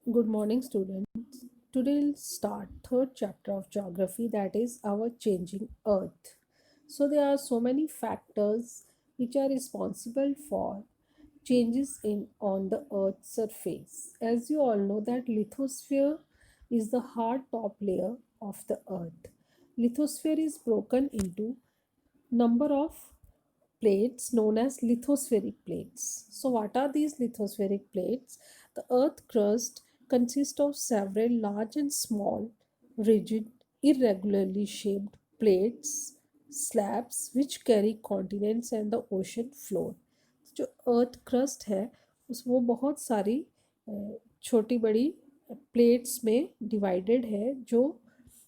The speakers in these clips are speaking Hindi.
Good morning, students. Today we'll start third chapter of geography, that is our changing Earth. So there are so many factors which are responsible for changes in on the Earth's surface. As you all know that lithosphere is the hard top layer of the Earth. Lithosphere is broken into number of plates known as lithospheric plates. So, what are these lithospheric plates? The Earth crust consists of several large and small, rigid, irregularly shaped plates, slabs which carry continents and the ocean floor. जो अर्थ क्रस्ट है उस वो बहुत सारी छोटी बड़ी प्लेट्स में डिवाइडेड है जो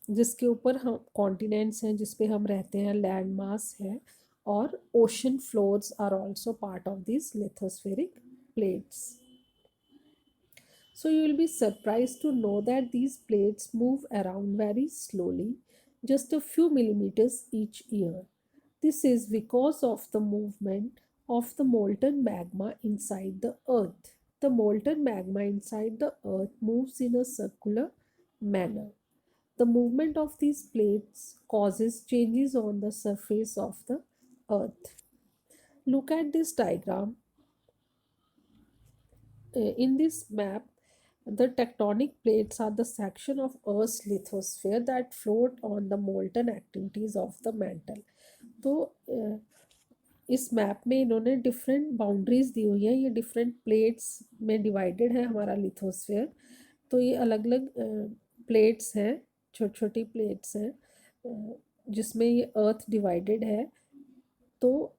जिसके ऊपर हम कॉन्टिनेंट्स हैं जिस पे हम रहते हैं, लैंड मास है, और ocean floors are also part of these lithospheric plates. So you will be surprised to know that these plates move around very slowly, just a few millimeters each year. This is because of the movement of the molten magma inside the earth. The molten magma inside the earth moves in a circular manner. The movement of these plates causes changes on the surface of the earth. Look at this diagram. In this map, the tectonic plates are the section of Earth's lithosphere that float on the molten activities of the mantle. तो इस मैप में इन्होंने डिफरेंट बाउंड्रीज दी हुई है, ये डिफरेंट प्लेट्स में डिवाइडेड है हमारा लिथोस्फेयर। तो ये अलग अलग प्लेट्स हैं, छोटी छोटी प्लेट्स हैं जिसमें ये अर्थ डिवाइडेड है। तो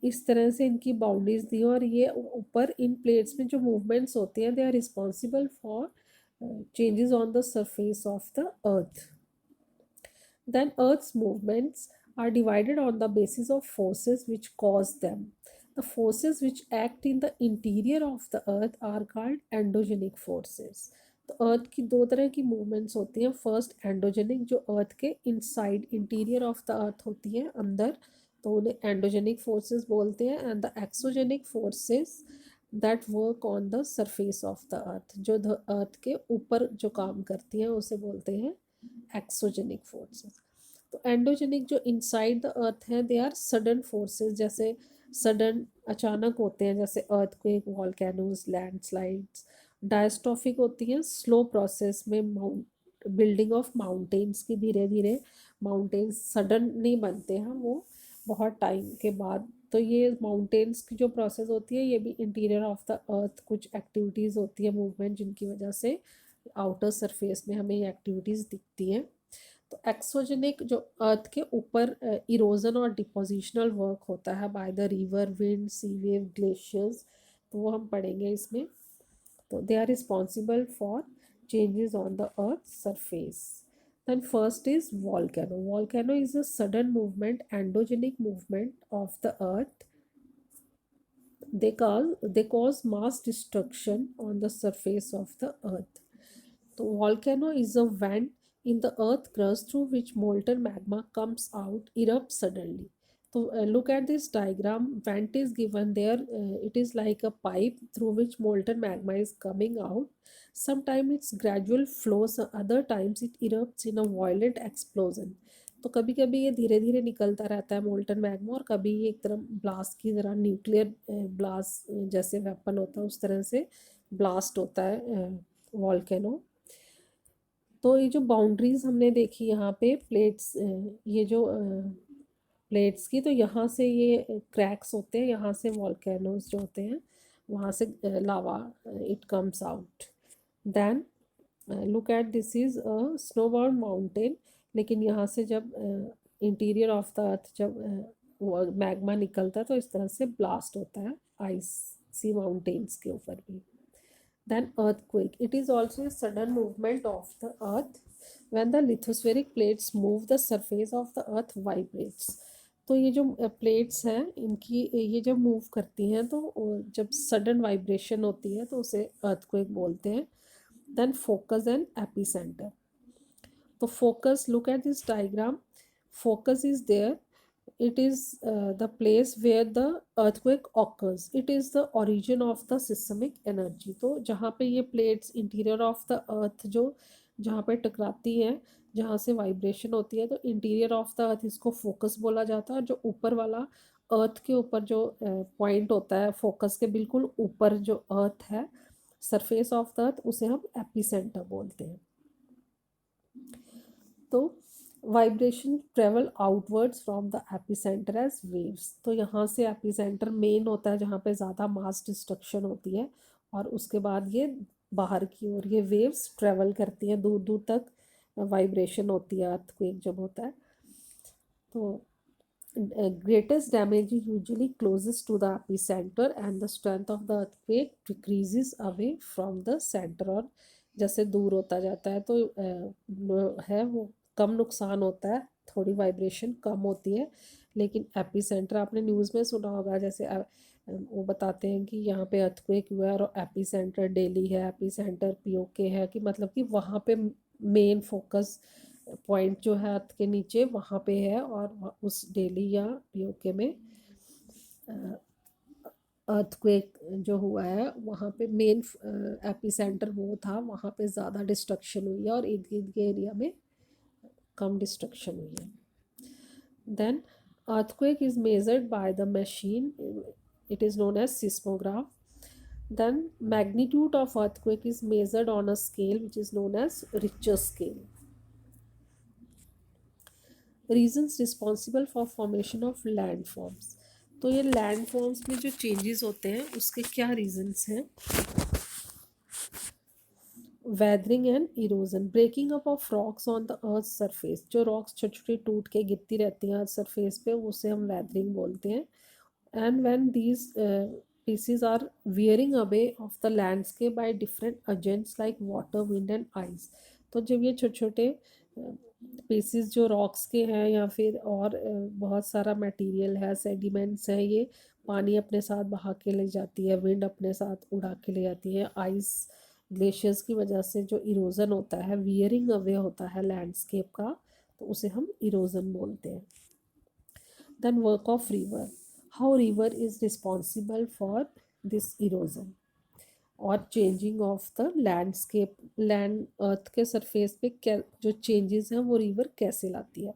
इस तरह से इनकी बाउंड्रीज दी और ये ऊपर इन प्लेट्स में जो मूवमेंट्स होते हैं they are responsible for changes on the surface of the earth. Then earth's movements are divided on the basis of forces which cause them. The forces which act in the interior of the earth are called endogenic forces. तो अर्थ की दो तरह की मूवमेंट्स होती हैं। फर्स्ट एंडोजेनिक, जो अर्थ के inside interior of the earth होती है, अंदर, तो उन्हें एंडोजेनिक फोर्सेस बोलते हैं। And the exogenic forces that work on the surface of the earth, जो अर्थ के ऊपर जो काम करती हैं उसे बोलते हैं एक्सोजेनिक फोर्सेस। तो एंडोजेनिक जो इनसाइड द अर्थ है दे आर सडन फोर्सेस, जैसे सडन अचानक होते हैं, जैसे अर्थक्वेक, वॉल्केनोज, लैंडस्लाइड्स। डायस्ट्रॉफिक होती हैं स्लो प्रोसेस में, बिल्डिंग ऑफ माउंटेन्स की, धीरे धीरे माउंटेन्स सडन नहीं बनते हैं, वो बहुत टाइम के बाद। तो ये माउंटेन्स की जो प्रोसेस होती है ये भी इंटीरियर ऑफ द अर्थ कुछ एक्टिविटीज़ होती है, मूवमेंट, जिनकी वजह से आउटर सरफेस में हमें ये एक्टिविटीज़ दिखती हैं। तो एक्सोजेनिक जो अर्थ के ऊपर इरोजन और डिपोजिशनल वर्क होता है by the river, wind, sea wave, glaciers, तो वो हम पढ़ेंगे इसमें। तो they are responsible for changes on the earth's surface. Then first is volcano. Volcano is a sudden movement, endogenic movement of the earth. They cause mass destruction on the surface of the earth. So volcano is a vent in the earth crust through which molten magma comes out, erupts suddenly. So look at this diagram. Vent is given there. It is like a pipe through which molten magma is coming out. Sometimes it's gradual flows, other times it erupts in a violent explosion. तो कभी कभी ये धीरे धीरे निकलता रहता है मोल्टन मैग्मा, और कभी ये एक तरह ब्लास्ट की तरह, न्यूक्लियर ब्लास्ट जैसे वेपन होता है उस तरह से ब्लास्ट होता है वॉल्केनो। तो ये जो बाउंड्रीज हमने देखी यहाँ पे प्लेट्स, ये जो प्लेट्स की, तो यहाँ से ये क्रैक्स होते हैं, यहाँ से वॉल्केनोज जो होते हैं वहाँ से lava it comes out. Then look at this is a snowbound mountain. लेकिन यहाँ से जब इंटीरियर ऑफ द अर्थ जब मैग्मा निकलता है तो इस तरह से ब्लास्ट होता है आइस सी माउंटेन्स के ऊपर भी। Then earthquake. It is also a sudden movement of the earth. When the lithospheric plates move, the surface of the earth vibrates. तो ये जो प्लेट्स हैं इनकी ये जब मूव करती हैं तो जब सडन वाइब्रेशन होती है तो उसे अर्थक्वेक बोलते हैं। Then focus and epicentre. तो focus, look at this diagram, focus is there it is the place where the earthquake occurs. It is the origin of the seismic energy. तो जहाँ पे ये plates interior of the earth जो जहाँ पे टकराती हैं, जहाँ से वाइब्रेशन होती है, तो इंटीरियर ऑफ द अर्थ इसको फोकस बोला जाता है। और जो ऊपर वाला अर्थ के ऊपर जो पॉइंट होता है फोकस के बिल्कुल ऊपर जो अर्थ है, सरफेस ऑफ द अर्थ, उसे हम एपिसेंटर बोलते हैं। तो vibration travel outwards from the epicentre as waves. तो यहाँ से एपिसेंटर मेन होता है जहाँ पे ज़्यादा मास डिस्ट्रक्शन होती है, और उसके बाद ये बाहर की ओर ये वेव्स ट्रेवल करती हैं, दूर दूर तक वाइब्रेशन होती है अर्थक्वेक जब होता है। तो greatest damage is usually closest to the epicenter and the strength of the earthquake decreases away from the center। और जैसे दूर होता जाता है तो है वो कम नुकसान होता है, थोड़ी वाइब्रेशन कम होती है। लेकिन एपिसेंटर आपने न्यूज़ में सुना होगा, जैसे वो बताते हैं कि यहाँ पे अर्थक्वेक हुआ है और एपिसेंटर दिल्ली है, एपिसेंटर पीओके है, कि मतलब कि वहाँ पे मेन फोकस पॉइंट जो है अर्थ के नीचे वहाँ पे है, और उस दिल्ली या पीओके में अर्थक्वेक जो हुआ है वहाँ पे मेन एपिसेंटर वो था, वहाँ पे ज़्यादा डिस्ट्रक्शन हुई है और इर्द गिर्द के एरिया में कम डिस्ट्रक्शन हुई है। Then earthquake is measured by the machine, it is known as seismograph. Then magnitude of earthquake is measured on a scale which is known as Richter scale. Reasons responsible for formation of landforms. तो ये लैंडफॉर्म्स में जो चेंजेस होते हैं उसके क्या रीजन्स हैं? Weathering and erosion, breaking up of rocks on the earth surface. जो रॉक्स छोटी छोटी टूट के गिरती रहती हैं अर्थ सरफेस पे, उसे हम वेदरिंग बोलते हैं। And when these pieces are wearing away of the landscape by different agents like water, wind and ice। तो जब ये छोटे छोटे पीसीस जो रॉक्स के हैं या फिर और बहुत सारा मटेरियल है, सेडिमेंट्स हैं, ये पानी अपने साथ बहा के ले जाती है, विंड अपने साथ उड़ा के ले जाती है, आइस ग्लेशियर्स की वजह से जो इरोजन होता है, वियरिंग अवे होता है लैंडस्केप का, तो उसे हम इरोजन बोलते हैं। Then work of river, how river is responsible for this erosion और changing of the landscape, land earth के सरफेस पे क्या जो चेंजेस हैं वो रिवर कैसे लाती है।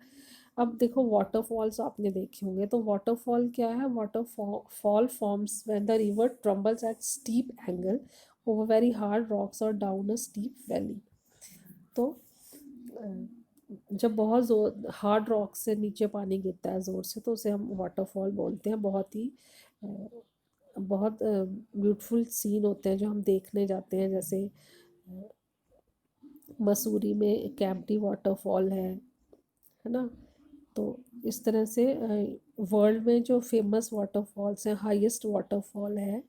अब देखो वाटरफॉल्स आपने देखे होंगे, तो वाटरफॉल क्या है? Waterfall forms when the river tumbles at steep angle over very hard rocks और डाउन अ स्टीप वैली। तो जब बहुत जोर हार्ड रॉक से नीचे पानी गिरता है ज़ोर से, तो उसे हम वाटरफॉल बोलते हैं। बहुत ब्यूटीफुल सीन होते हैं जो हम देखने जाते हैं, जैसे मसूरी में कैंपटी वाटरफॉल है ना। तो इस तरह से वर्ल्ड में जो फेमस वाटरफॉल्स हैं, हाईएस्ट वाटरफॉल है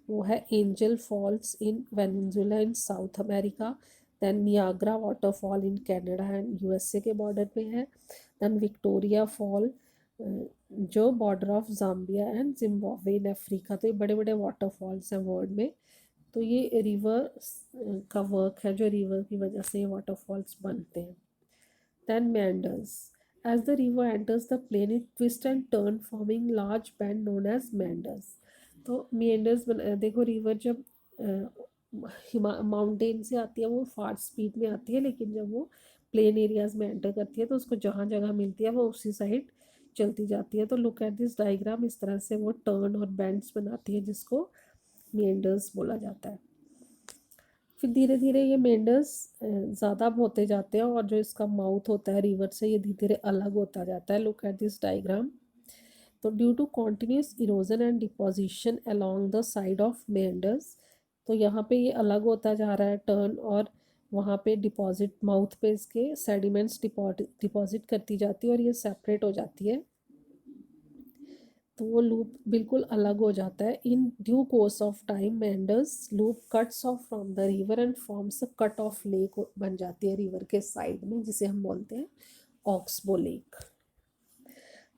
वो है Angel Falls in Venezuela in South America. Then Niagara waterfall in Canada and USA के बॉर्डर पे है। देन विक्टोरिया फॉल जो border of Zambia and Zimbabwe in Africa. तो ये बड़े बड़े वाटरफॉल्स हैं वर्ल्ड में। तो ये रिवर का वर्क है, जो रिवर की वजह से ये वाटरफॉल्स बनते हैं। Then meanders, as the river enters the plain it twists and turn forming large band known as meanders। तो meanders देखो रिवर जब माउंटेन से आती है वो फास्ट स्पीड में आती है, लेकिन जब वो प्लेन एरियाज में एंटर करती है तो उसको जहाँ जगह मिलती है वो उसी साइड चलती जाती है। तो लुक एट दिस डायग्राम, इस तरह से वो टर्न और बैंड्स बनाती है जिसको meanders बोला जाता है। फिर धीरे धीरे ये मेंढर्स ज़्यादा होते जाते हैं और जो इसका माउथ होता है रिवर से ये धीरे धीरे अलग होता जाता है। Look at this diagram. तो due to continuous erosion and deposition along the side of meanders, तो यहाँ पे ये अलग होता जा रहा है टर्न, और वहाँ पे डिपॉजिट माउथ पे इसके सेडिमेंट्स डिपॉजिट करती जाती है और ये सेपरेट हो जाती है। तो वो लूप बिल्कुल अलग हो जाता है। In due course of time meanders loop cuts of from the river and forms a cut off lake बन जाती है रिवर के साइड में, जिसे हम बोलते हैं oxbow lake.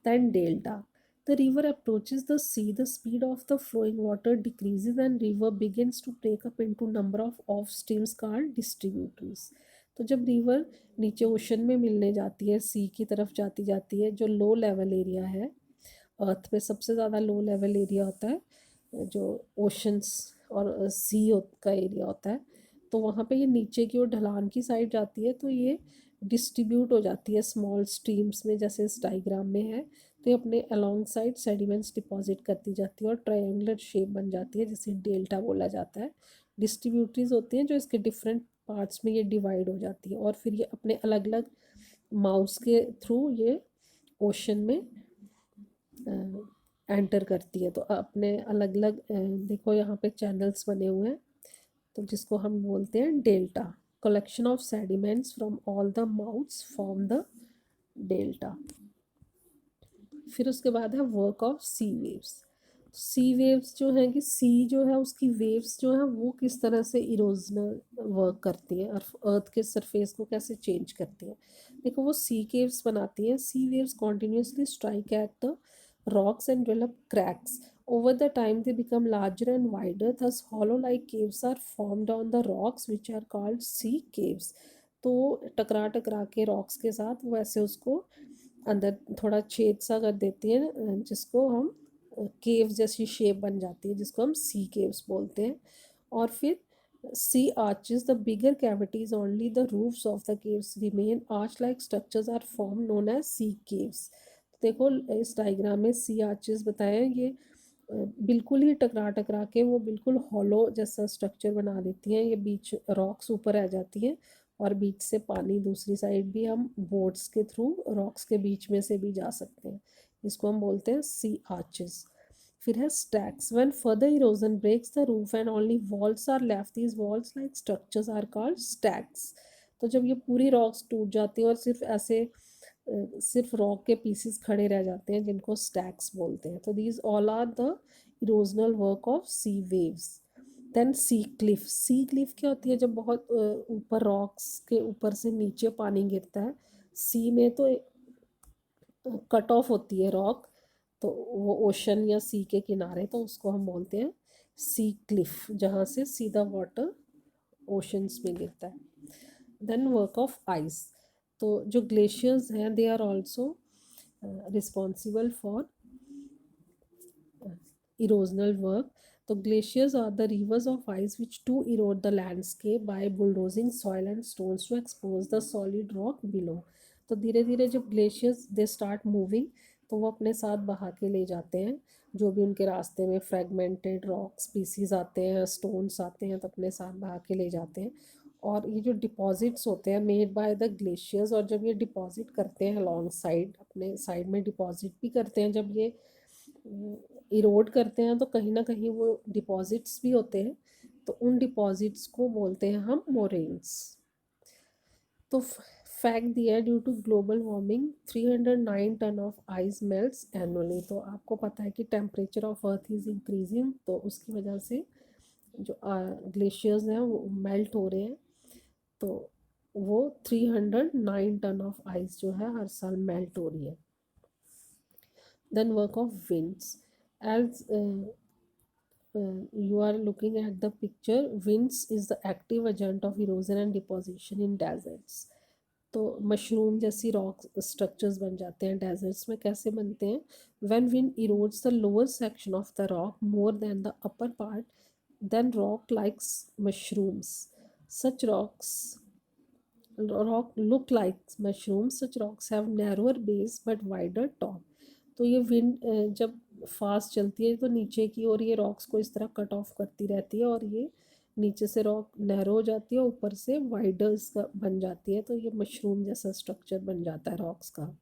Then delta, the river approaches the sea, the speed of the flowing water decreases and river begins to break up into number of off streams called distributaries। तो जब रिवर नीचे ओशन में मिलने जाती है, सी की तरफ जाती जाती है, जो लो लेवल एरिया है, अर्थ पे सबसे ज़्यादा लो लेवल एरिया होता है जो ओशंस और सी का एरिया होता है, तो वहाँ पे ये नीचे की ओर ढलान की साइड जाती है, तो ये डिस्ट्रीब्यूट हो जाती है स्मॉल स्ट्रीम्स में, जैसे इस डायग्राम में है। तो ये अपने अलोंग साइड सेडिमेंट्स डिपॉजिट करती जाती है और ट्रायंगुलर शेप बन जाती है, जिसे डेल्टा बोला जाता है। डिस्ट्रीब्यूटरीज होती हैं जो इसके डिफरेंट पार्ट्स में ये डिवाइड हो जाती है, और फिर ये अपने अलग अलग माउस के थ्रू ये ओशन में एंटर करती है। तो अपने अलग अलग देखो यहाँ पे चैनल्स बने हुए हैं, तो जिसको हम बोलते हैं delta. Collection of sediments from all the mouths form the delta. फिर उसके बाद है work of sea waves. Sea waves जो है कि सी जो है उसकी वेव्स जो है वो किस तरह से इरोजनल वर्क करती हैं और अर्थ के सरफेस को कैसे चेंज करती हैं। देखो वो सी केव्स बनाती हैं। Sea waves continuously strike at the rocks and develop cracks. Over the time, they become larger and wider. Thus, hollow-like caves are formed on the rocks, which are called sea caves. तो टकरा टकरा के रॉक्स के साथ वो ऐसे उसको अंदर थोड़ा छेद सा कर देती है, जिसको हम केव जैसी शेप बन जाती है, जिसको हम सी केव्स बोलते हैं। और फिर sea arches, the bigger cavities only the roofs of the caves remain. Arch like structures are form known as sea caves. देखो इस डायग्राम में सी आर्चेस बताया, ये बिल्कुल ही टकरा टकरा के वो बिल्कुल हॉलो जैसा स्ट्रक्चर बना देती हैं। ये बीच रॉक्स ऊपर आ जाती हैं और बीच से पानी दूसरी साइड भी हम बोट्स के थ्रू रॉक्स के बीच में से भी जा सकते हैं। इसको हम बोलते हैं सी आर्चेस। फिर है stacks. When further erosion breaks the roof and only walls are left, these walls like structures are called stacks. तो जब ये पूरी रॉक्स टूट जाती हैं और सिर्फ ऐसे सिर्फ रॉक के पीसेस खड़े रह जाते हैं, जिनको स्टैक्स बोलते हैं। तो these all are the erosional work of sea waves. Then sea cliff. Sea cliff क्या होती है? जब बहुत ऊपर रॉक्स के ऊपर से नीचे पानी गिरता है। सी में तो कट ऑफ होती है रॉक, तो वो ओशन या सी के किनारे, तो उसको हम बोलते हैं सी क्लिफ, जहाँ से सीधा वाटर ओशंस में गिरता है। Then work of ice. तो जो ग्लेशियर्स हैं they are also responsible for erosional work. So glaciers are the rivers of ice which do erode the landscape by bulldozing soil and stones to expose the solid rock below. तो धीरे धीरे जब ग्लेशियर्स दे स्टार्ट मूविंग, तो वो अपने साथ बहा के ले जाते हैं जो भी उनके रास्ते में फ्रेगमेंटेड रॉक स्पीसीज आते हैं, स्टोन्स आते हैं, तो अपने साथ बहा के ले जाते हैं। और ये जो डिपॉजिट्स होते हैं मेड बाय द ग्लेशियर्स, और जब ये डिपॉजिट करते हैं लॉन्ग साइड, अपने साइड में डिपॉजिट भी करते हैं, जब ये इरोड करते हैं तो कहीं ना कहीं वो डिपॉजिट्स भी होते हैं, तो उन डिपॉजिट्स को बोलते हैं हम मोरेन्स। तो फैक्ट दिया है, due to global warming 309 ton of ice melts annually. तो आपको पता है कि temperature of earth is increasing, तो उसकी वजह से जो ग्लेशियर्स हैं वो मेल्ट हो रहे हैं। तो वो 309 टन ऑफ आइस जो है हर साल मेल्ट हो रही है। Then work of winds. as you are looking at the picture, winds is the active agent of erosion and deposition in deserts. तो मशरूम जैसी रॉक स्ट्रक्चर्स बन जाते हैं डेजर्ट्स में। कैसे बनते हैं? When wind erodes the lower section of the rock more than the upper part, then rock likes mushrooms. Such rocks rock look like mushrooms. Such rocks have narrower base but wider top. तो ये विंड जब फास्ट चलती है तो नीचे की ओर ये रॉक्स को इस तरह कट ऑफ करती रहती है, और ये नीचे से रॉक नैरो हो जाती है, ऊपर से वाइडर इसका बन जाती है, तो ये मशरूम जैसा स्ट्रक्चर बन जाता है रॉक्स का।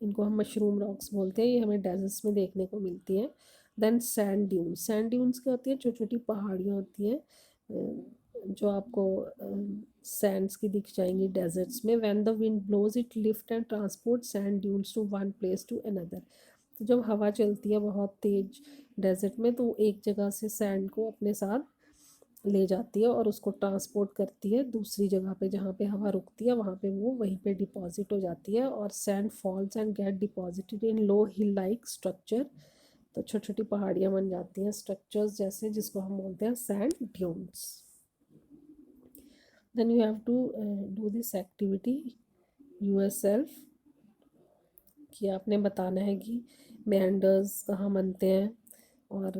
इनको हम मशरूम रॉक्स बोलते हैं। ये हमें डेजर्ट्स में देखने को मिलती हैं। Then sand dunes. Sand dunes क्या होती है? छोटी छोटी पहाड़ियाँ होती हैं जो आपको सैंड्स की दिख जाएंगी डेजर्ट्स में। When the wind blows it lift and transport sand dunes to one place to another. तो जब हवा चलती है बहुत तेज डेजर्ट में, तो एक जगह से सैंड को अपने साथ ले जाती है और उसको ट्रांसपोर्ट करती है दूसरी जगह पे, जहाँ पे हवा रुकती है वहाँ पे वो वहीं पे डिपॉजिट हो जाती है, और sand falls and get deposited in low hill like structure. तो छोटी छोटी पहाड़ियाँ बन जाती हैं स्ट्रक्चर्स जैसे, जिसको हम बोलते हैं sand dunes. Then you have to do this activity yourself, कि आपने बताना है कि meanders कहाँ बनते हैं, और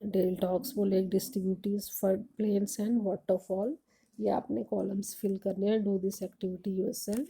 delta ox bow lake distributaries flood plains and waterfall. ये आपने कॉलम्स फिल करने हैं, डू दिस एक्टिविटी योरसेल्फ।